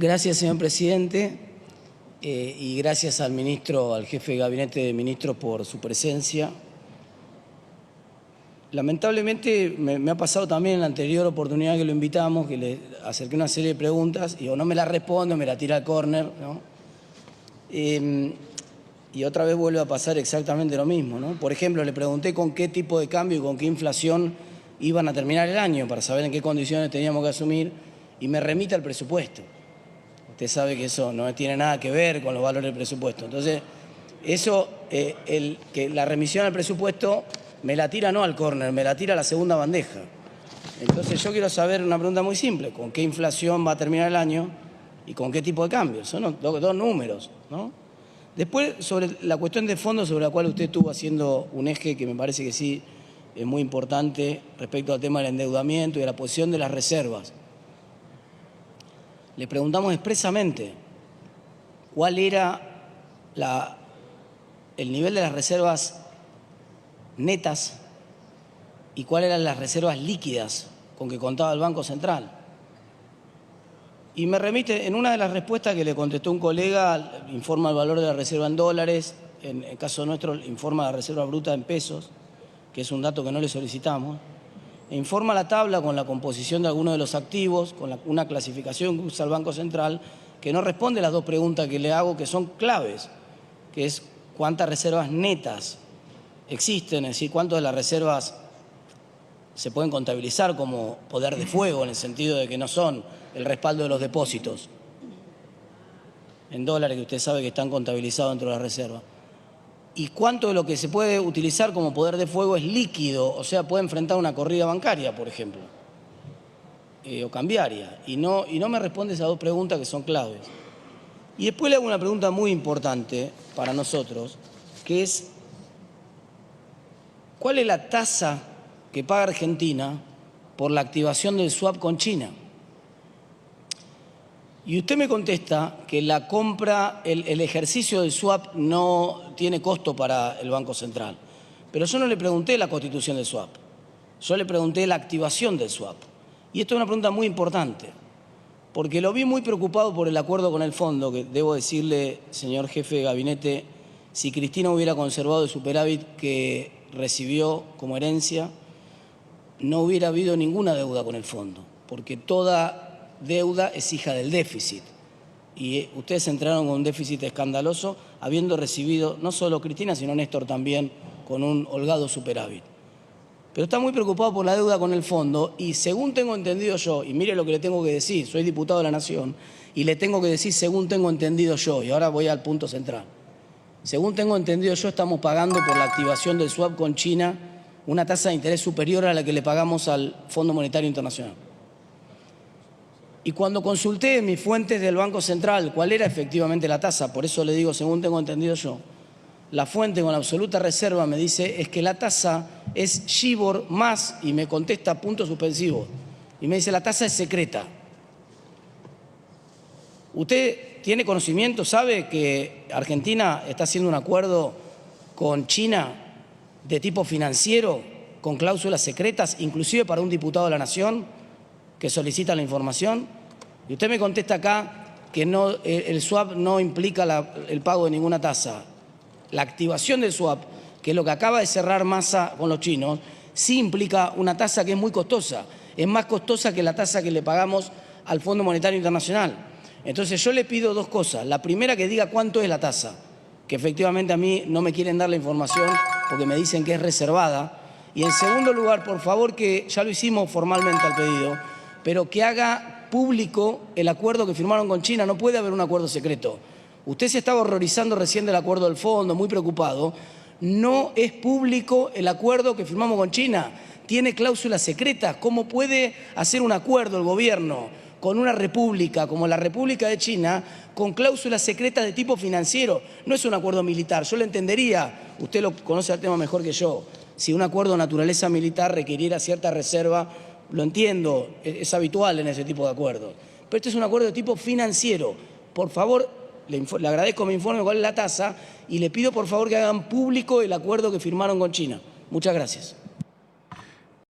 Gracias, señor presidente, y gracias al ministro, al jefe de gabinete de ministros por su presencia. Lamentablemente me ha pasado también en la anterior oportunidad que lo invitamos, que le acerqué una serie de preguntas y o no me la responde o me la tira al córner, ¿no? Y otra vez vuelve a pasar exactamente lo mismo, ¿no? Por ejemplo, le pregunté con qué tipo de cambio y con qué inflación iban a terminar el año para saber en qué condiciones teníamos que asumir y me remite al presupuesto. Usted sabe que eso no tiene nada que ver con los valores del presupuesto. Entonces, eso, que la remisión al presupuesto me la tira no al córner, me la tira a la segunda bandeja. Entonces, yo quiero saber una pregunta muy simple: ¿con qué inflación va a terminar el año y con qué tipo de cambio? Son dos números, ¿no? Después, sobre la cuestión de fondo sobre la cual usted estuvo haciendo un eje que me parece que sí es muy importante respecto al tema del endeudamiento y de la posición de las reservas. Le preguntamos expresamente cuál era el nivel de las reservas netas y cuáles eran las reservas líquidas con que contaba el Banco Central. Y me remite, en una de las respuestas que le contestó un colega, informa el valor de la reserva en dólares, en el caso nuestro informa la reserva bruta en pesos, que es un dato que no le solicitamos, e informa la tabla con la composición de algunos de los activos, con una clasificación que usa el Banco Central, que no responde a las dos preguntas que le hago, que son claves, que es cuántas reservas netas existen, es decir, cuántas de las reservas se pueden contabilizar como poder de fuego, en el sentido de que no son el respaldo de los depósitos en dólares, que usted sabe que están contabilizados dentro de la reserva. Y cuánto de lo que se puede utilizar como poder de fuego es líquido, o sea, puede enfrentar una corrida bancaria, por ejemplo, o cambiaria. Y no me responde esas dos preguntas que son claves. Y después le hago una pregunta muy importante para nosotros, que es: ¿cuál es la tasa que paga Argentina por la activación del swap con China? Y usted me contesta que la compra, el ejercicio del swap no tiene costo para el Banco Central. Pero yo no le pregunté la constitución del swap, yo le pregunté la activación del swap. Y esto es una pregunta muy importante, porque lo vi muy preocupado por el acuerdo con el fondo, que debo decirle, señor jefe de gabinete, si Cristina hubiera conservado el superávit que recibió como herencia, no hubiera habido ninguna deuda con el fondo, porque toda deuda es hija del déficit. Y ustedes entraron con un déficit escandaloso, habiendo recibido no solo Cristina, sino Néstor también, con un holgado superávit. Pero está muy preocupado por la deuda con el fondo y, según tengo entendido yo, y mire lo que le tengo que decir, soy diputado de la Nación, y le tengo que decir según tengo entendido yo, y ahora voy al punto central. Según tengo entendido yo, estamos pagando por la activación del swap con China una tasa de interés superior a la que le pagamos al Fondo Monetario Internacional. Y cuando consulté en mis fuentes del Banco Central cuál era efectivamente la tasa, por eso le digo según tengo entendido yo, la fuente con absoluta reserva me dice es que la tasa es Shibor más, y me contesta punto suspensivo, y me dice la tasa es secreta. ¿Usted tiene conocimiento, sabe que Argentina está haciendo un acuerdo con China de tipo financiero con cláusulas secretas, inclusive para un diputado de la Nación que solicita la información? Y usted me contesta acá que no, el swap no implica el pago de ninguna tasa. La activación del swap, que es lo que acaba de cerrar Massa con los chinos, sí implica una tasa que es muy costosa. Es más costosa que la tasa que le pagamos al Fondo Monetario Internacional. Entonces yo le pido dos cosas. La primera, que diga cuánto es la tasa, que efectivamente a mí no me quieren dar la información porque me dicen que es reservada. Y en segundo lugar, por favor, que ya lo hicimos formalmente al pedido, pero que haga público el acuerdo que firmaron con China. No puede haber un acuerdo secreto. Usted se estaba horrorizando recién del acuerdo del fondo, muy preocupado. No es público el acuerdo que firmamos con China. Tiene cláusulas secretas. ¿Cómo puede hacer un acuerdo el gobierno con una república como la República de China con cláusulas secretas de tipo financiero? No es un acuerdo militar. Yo lo entendería, usted lo conoce el tema mejor que yo, si un acuerdo de naturaleza militar requiriera cierta reserva. Lo entiendo, es habitual en ese tipo de acuerdos. Pero este es un acuerdo de tipo financiero. Por favor, le agradezco me informe cuál es la tasa y le pido por favor que hagan público el acuerdo que firmaron con China. Muchas gracias.